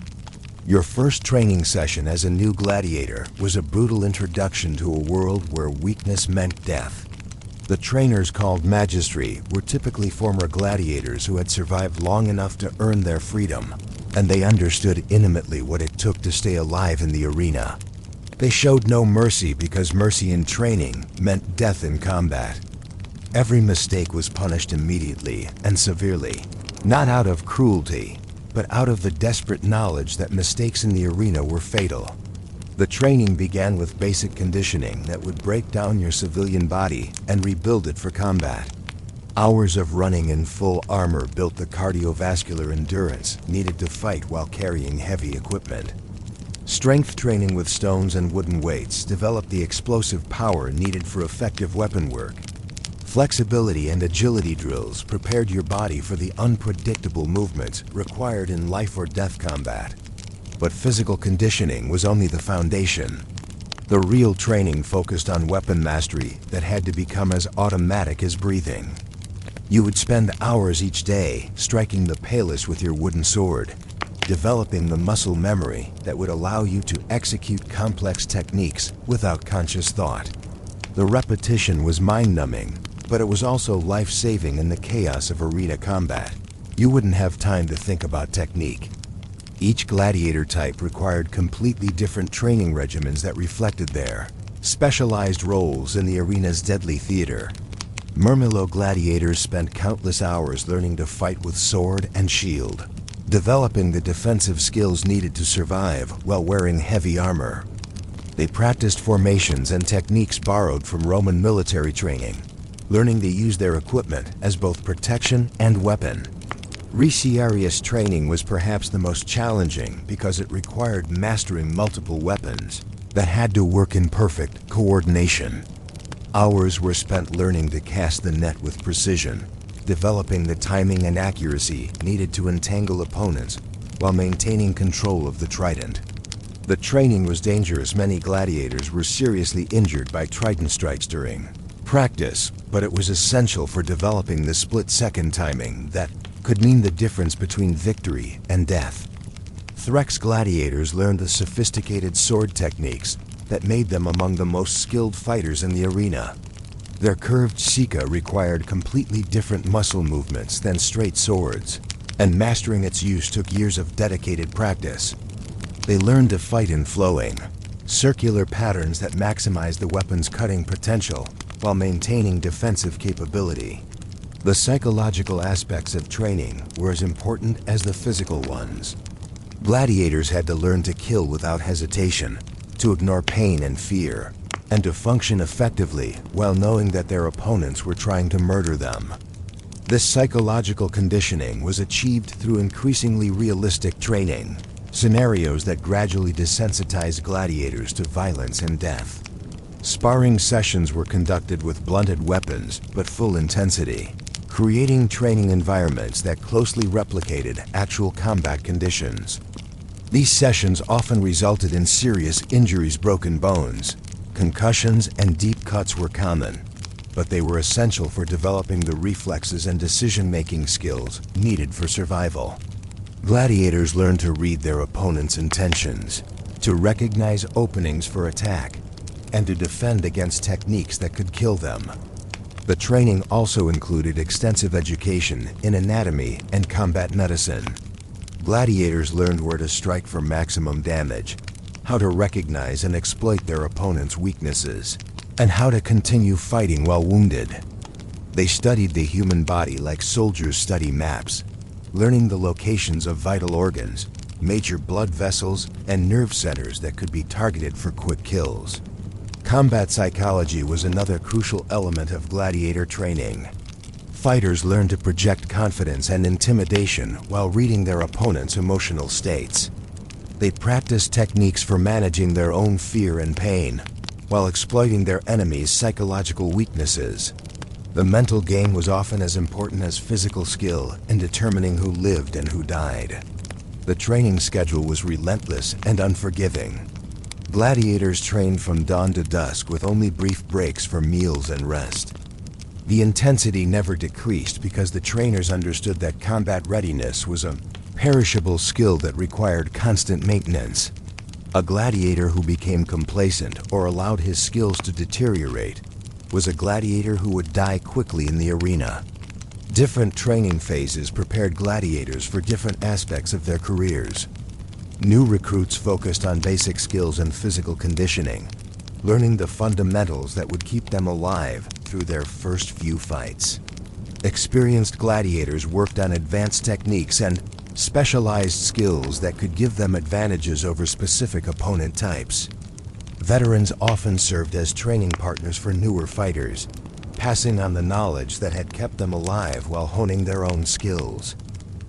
Your first training session as a new gladiator was a brutal introduction to a world where weakness meant death. The trainers, called magistri, were typically former gladiators who had survived long enough to earn their freedom, and they understood intimately what it took to stay alive in the arena. They showed no mercy because mercy in training meant death in combat. Every mistake was punished immediately and severely, not out of cruelty, but out of the desperate knowledge that mistakes in the arena were fatal. The training began with basic conditioning that would break down your civilian body and rebuild it for combat. Hours of running in full armor built the cardiovascular endurance needed to fight while carrying heavy equipment. Strength training with stones and wooden weights developed the explosive power needed for effective weapon work. Flexibility and agility drills prepared your body for the unpredictable movements required in life or death combat. But physical conditioning was only the foundation. The real training focused on weapon mastery that had to become as automatic as breathing. You would spend hours each day striking the pales with your wooden sword, developing the muscle memory that would allow you to execute complex techniques without conscious thought. The repetition was mind-numbing, but it was also life-saving in the chaos of arena combat. You wouldn't have time to think about technique. Each gladiator type required completely different training regimens that reflected their specialized roles in the arena's deadly theater. Murmillo gladiators spent countless hours learning to fight with sword and shield, developing the defensive skills needed to survive while wearing heavy armor. They practiced formations and techniques borrowed from Roman military training, learning to use their equipment as both protection and weapon. Retiarius training was perhaps the most challenging because it required mastering multiple weapons that had to work in perfect coordination. Hours were spent learning to cast the net with precision, developing the timing and accuracy needed to entangle opponents while maintaining control of the trident. The training was dangerous. Many gladiators were seriously injured by trident strikes during practice, but it was essential for developing the split-second timing that could mean the difference between victory and death. Threx gladiators learned the sophisticated sword techniques that made them among the most skilled fighters in the arena. Their curved sika required completely different muscle movements than straight swords, and mastering its use took years of dedicated practice. They learned to fight in flowing, circular patterns that maximized the weapon's cutting potential while maintaining defensive capability. The psychological aspects of training were as important as the physical ones. Gladiators had to learn to kill without hesitation, to ignore pain and fear, and to function effectively while knowing that their opponents were trying to murder them. This psychological conditioning was achieved through increasingly realistic training, scenarios that gradually desensitized gladiators to violence and death. Sparring sessions were conducted with blunted weapons but full intensity, creating training environments that closely replicated actual combat conditions. These sessions often resulted in serious injuries, broken bones, concussions, and deep cuts were common, but they were essential for developing the reflexes and decision-making skills needed for survival. Gladiators learned to read their opponent's intentions, to recognize openings for attack, and to defend against techniques that could kill them. The training also included extensive education in anatomy and combat medicine. Gladiators learned where to strike for maximum damage, how to recognize and exploit their opponent's weaknesses, and how to continue fighting while wounded. They studied the human body like soldiers study maps, learning the locations of vital organs, major blood vessels, and nerve centers that could be targeted for quick kills. Combat psychology was another crucial element of gladiator training. Fighters learned to project confidence and intimidation while reading their opponent's emotional states. They practiced techniques for managing their own fear and pain, while exploiting their enemies' psychological weaknesses. The mental game was often as important as physical skill in determining who lived and who died. The training schedule was relentless and unforgiving. Gladiators trained from dawn to dusk with only brief breaks for meals and rest. The intensity never decreased because the trainers understood that combat readiness was a perishable skill that required constant maintenance. A gladiator who became complacent or allowed his skills to deteriorate was a gladiator who would die quickly in the arena. Different training phases prepared gladiators for different aspects of their careers. New recruits focused on basic skills and physical conditioning, learning the fundamentals that would keep them alive through their first few fights. Experienced gladiators worked on advanced techniques and specialized skills that could give them advantages over specific opponent types. Veterans often served as training partners for newer fighters, passing on the knowledge that had kept them alive while honing their own skills.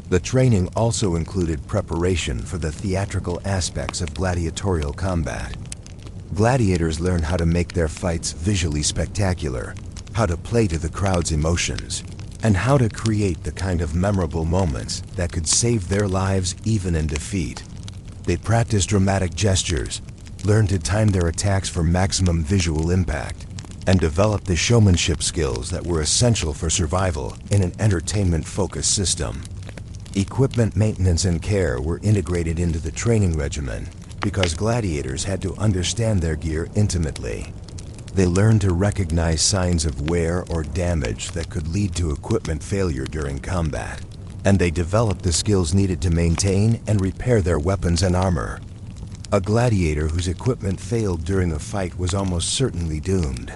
The training also included preparation for the theatrical aspects of gladiatorial combat. Gladiators learned how to make their fights visually spectacular, how to play to the crowd's emotions, and how to create the kind of memorable moments that could save their lives even in defeat. They practiced dramatic gestures, learned to time their attacks for maximum visual impact, and developed the showmanship skills that were essential for survival in an entertainment-focused system. Equipment maintenance and care were integrated into the training regimen because gladiators had to understand their gear intimately. They learned to recognize signs of wear or damage that could lead to equipment failure during combat, and they developed the skills needed to maintain and repair their weapons and armor. A gladiator whose equipment failed during a fight was almost certainly doomed.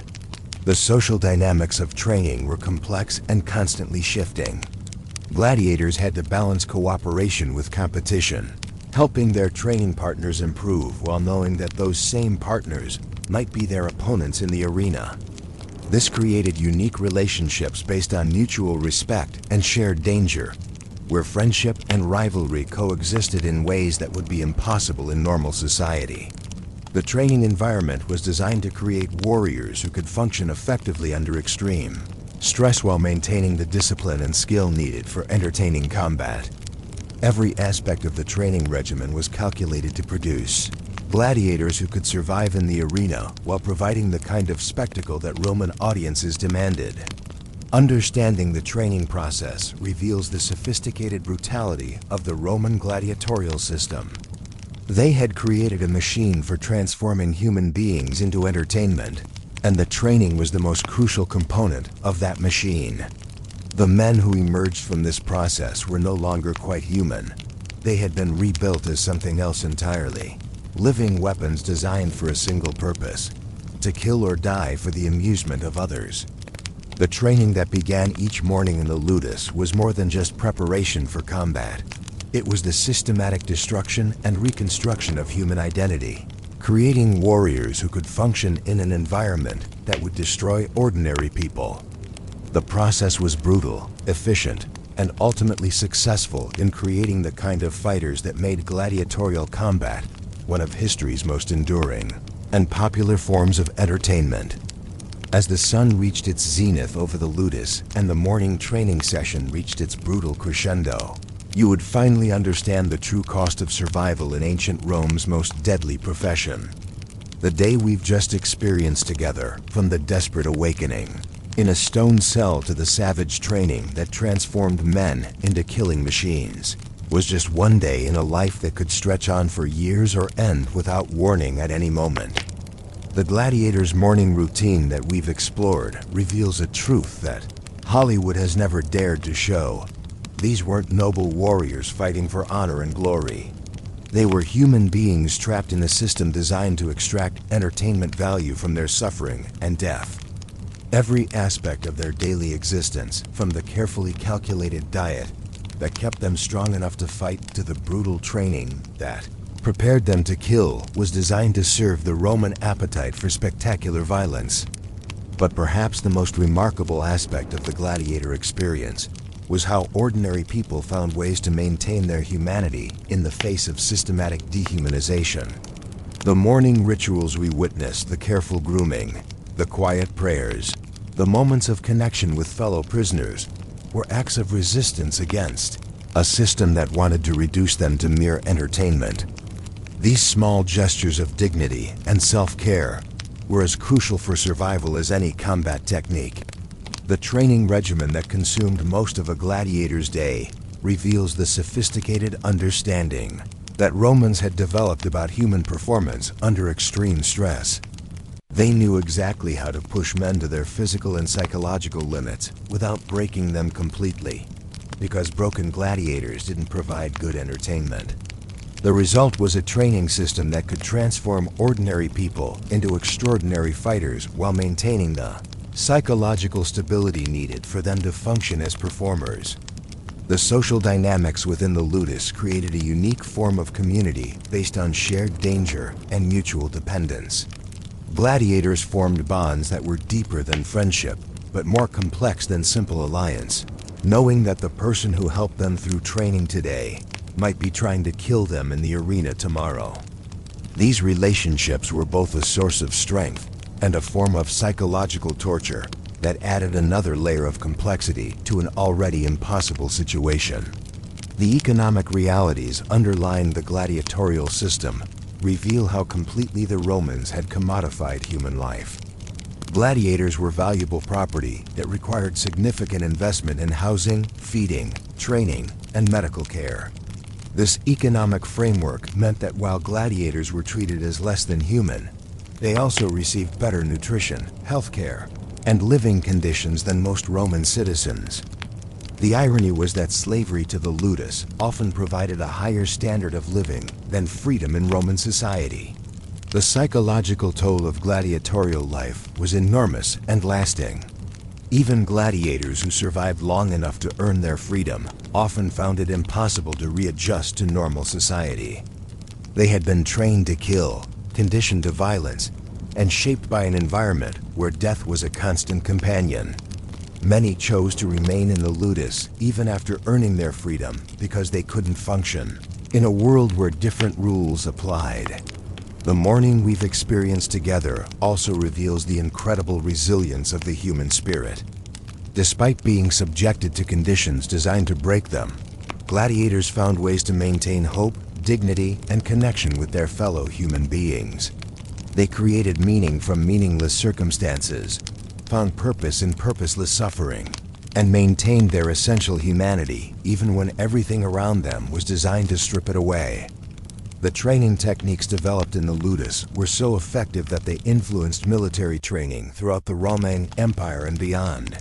The social dynamics of training were complex and constantly shifting. Gladiators had to balance cooperation with competition, helping their training partners improve while knowing that those same partners might be their opponents in the arena. This created unique relationships based on mutual respect and shared danger, where friendship and rivalry coexisted in ways that would be impossible in normal society. The training environment was designed to create warriors who could function effectively under extreme stress while maintaining the discipline and skill needed for entertaining combat. Every aspect of the training regimen was calculated to produce gladiators who could survive in the arena while providing the kind of spectacle that Roman audiences demanded. Understanding the training process reveals the sophisticated brutality of the Roman gladiatorial system. They had created a machine for transforming human beings into entertainment, and the training was the most crucial component of that machine. The men who emerged from this process were no longer quite human. They had been rebuilt as something else entirely. Living weapons designed for a single purpose: to kill or die for the amusement of others. The training that began each morning in the ludus was more than just preparation for combat. It was the systematic destruction and reconstruction of human identity, creating warriors who could function in an environment that would destroy ordinary people. The process was brutal, efficient, and ultimately successful in creating the kind of fighters that made gladiatorial combat one of history's most enduring and popular forms of entertainment. As the sun reached its zenith over the ludus and the morning training session reached its brutal crescendo, you would finally understand the true cost of survival in ancient Rome's most deadly profession. The day we've just experienced together, from the desperate awakening in a stone cell to the savage training that transformed men into killing machines, was just one day in a life that could stretch on for years or end without warning at any moment. The gladiator's morning routine that we've explored reveals a truth that Hollywood has never dared to show. These weren't noble warriors fighting for honor and glory. They were human beings trapped in a system designed to extract entertainment value from their suffering and death. Every aspect of their daily existence, from the carefully calculated diet that kept them strong enough to fight to the brutal training that prepared them to kill, was designed to serve the Roman appetite for spectacular violence. But perhaps the most remarkable aspect of the gladiator experience was how ordinary people found ways to maintain their humanity in the face of systematic dehumanization. The morning rituals we witnessed, the careful grooming, the quiet prayers, the moments of connection with fellow prisoners, were acts of resistance against a system that wanted to reduce them to mere entertainment. These small gestures of dignity and self-care were as crucial for survival as any combat technique. The training regimen that consumed most of a gladiator's day reveals the sophisticated understanding that Romans had developed about human performance under extreme stress. They knew exactly how to push men to their physical and psychological limits without breaking them completely, because broken gladiators didn't provide good entertainment. The result was a training system that could transform ordinary people into extraordinary fighters while maintaining the psychological stability needed for them to function as performers. The social dynamics within the ludus created a unique form of community based on shared danger and mutual dependence. Gladiators formed bonds that were deeper than friendship, but more complex than simple alliance, knowing that the person who helped them through training today might be trying to kill them in the arena tomorrow. These relationships were both a source of strength and a form of psychological torture that added another layer of complexity to an already impossible situation. The economic realities underlying the gladiatorial system reveal how completely the Romans had commodified human life. Gladiators were valuable property that required significant investment in housing, feeding, training, and medical care. This economic framework meant that while gladiators were treated as less than human, they also received better nutrition, health care, and living conditions than most Roman citizens. The irony was that slavery to the ludus often provided a higher standard of living than freedom in Roman society. The psychological toll of gladiatorial life was enormous and lasting. Even gladiators who survived long enough to earn their freedom often found it impossible to readjust to normal society. They had been trained to kill, conditioned to violence, and shaped by an environment where death was a constant companion. Many chose to remain in the ludus even after earning their freedom because they couldn't function in a world where different rules applied. The mourning we've experienced together also reveals the incredible resilience of the human spirit. Despite being subjected to conditions designed to break them, gladiators found ways to maintain hope, dignity, and connection with their fellow human beings. They created meaning from meaningless circumstances, found purpose in purposeless suffering, and maintained their essential humanity even when everything around them was designed to strip it away. The training techniques developed in the ludus were so effective that they influenced military training throughout the Roman Empire and beyond.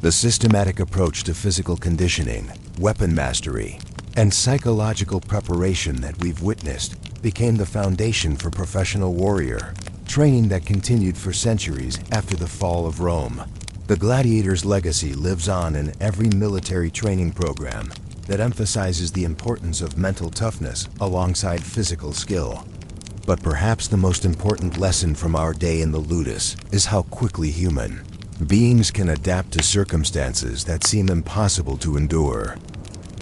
The systematic approach to physical conditioning, weapon mastery, and psychological preparation that we've witnessed became the foundation for professional warrior training that continued for centuries after the fall of Rome. The gladiator's legacy lives on in every military training program that emphasizes the importance of mental toughness alongside physical skill. But perhaps the most important lesson from our day in the ludus is how quickly human beings can adapt to circumstances that seem impossible to endure.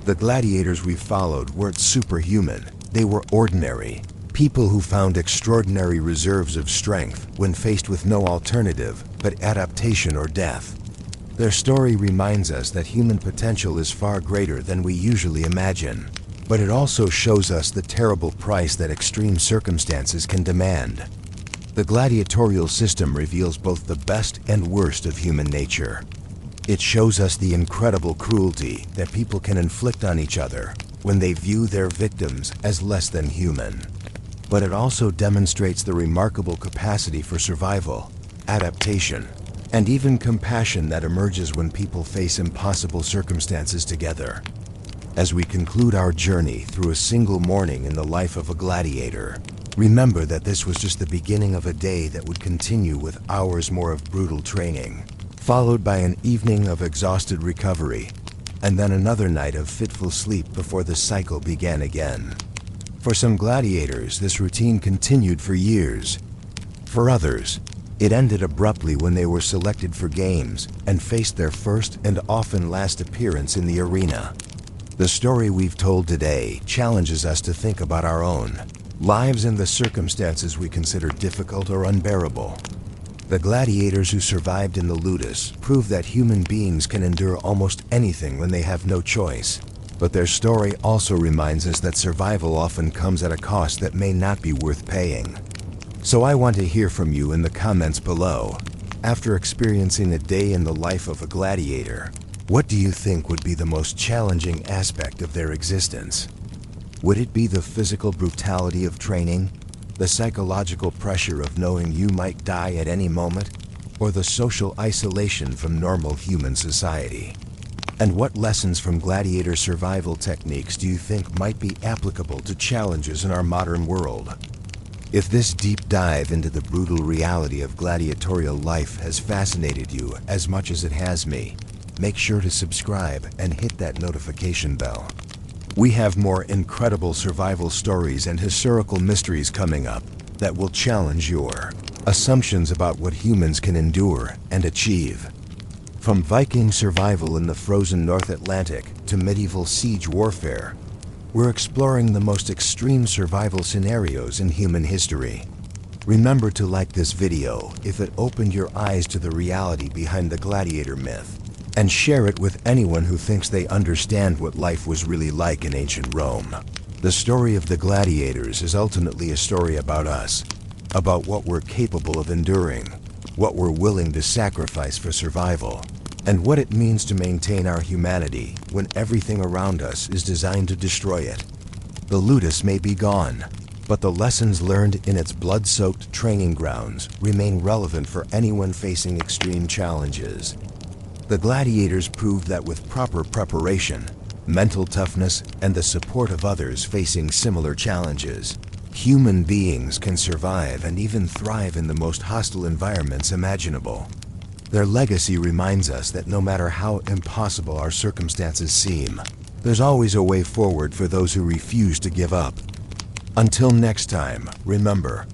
The gladiators we followed weren't superhuman, they were ordinary. People who found extraordinary reserves of strength when faced with no alternative but adaptation or death. Their story reminds us that human potential is far greater than we usually imagine, but it also shows us the terrible price that extreme circumstances can demand. The gladiatorial system reveals both the best and worst of human nature. It shows us the incredible cruelty that people can inflict on each other when they view their victims as less than human. But it also demonstrates the remarkable capacity for survival, adaptation, and even compassion that emerges when people face impossible circumstances together. As we conclude our journey through a single morning in the life of a gladiator, Remember that this was just the beginning of a day that would continue with hours more of brutal training, followed by an evening of exhausted recovery, and then another night of fitful sleep before the cycle began again. For some gladiators, this routine continued for years. For others, it ended abruptly when they were selected for games and faced their first and often last appearance in the arena. The story we've told today challenges us to think about our own lives and the circumstances we consider difficult or unbearable. The gladiators who survived in the ludus prove that human beings can endure almost anything when they have no choice. But their story also reminds us that survival often comes at a cost that may not be worth paying. So I want to hear from you in the comments below. After experiencing a day in the life of a gladiator, what do you think would be the most challenging aspect of their existence? Would it be the physical brutality of training, the psychological pressure of knowing you might die at any moment, or the social isolation from normal human society? And what lessons from gladiator survival techniques do you think might be applicable to challenges in our modern world? If this deep dive into the brutal reality of gladiatorial life has fascinated you as much as it has me, make sure to subscribe and hit that notification bell. We have more incredible survival stories and historical mysteries coming up that will challenge your assumptions about what humans can endure and achieve. From Viking survival in the frozen North Atlantic to medieval siege warfare, we're exploring the most extreme survival scenarios in human history. Remember to like this video if it opened your eyes to the reality behind the gladiator myth, and share it with anyone who thinks they understand what life was really like in ancient Rome. The story of the gladiators is ultimately a story about us, about what we're capable of enduring, what we're willing to sacrifice for survival, and what it means to maintain our humanity when everything around us is designed to destroy it. The ludus may be gone, but the lessons learned in its blood-soaked training grounds remain relevant for anyone facing extreme challenges. The gladiators proved that with proper preparation, mental toughness, and the support of others facing similar challenges, human beings can survive and even thrive in the most hostile environments imaginable. Their legacy reminds us that no matter how impossible our circumstances seem, there's always a way forward for those who refuse to give up. Until next time, remember,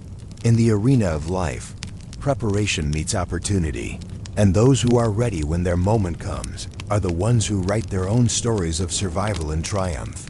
in the arena of life, preparation meets opportunity, and those who are ready when their moment comes are the ones who write their own stories of survival and triumph.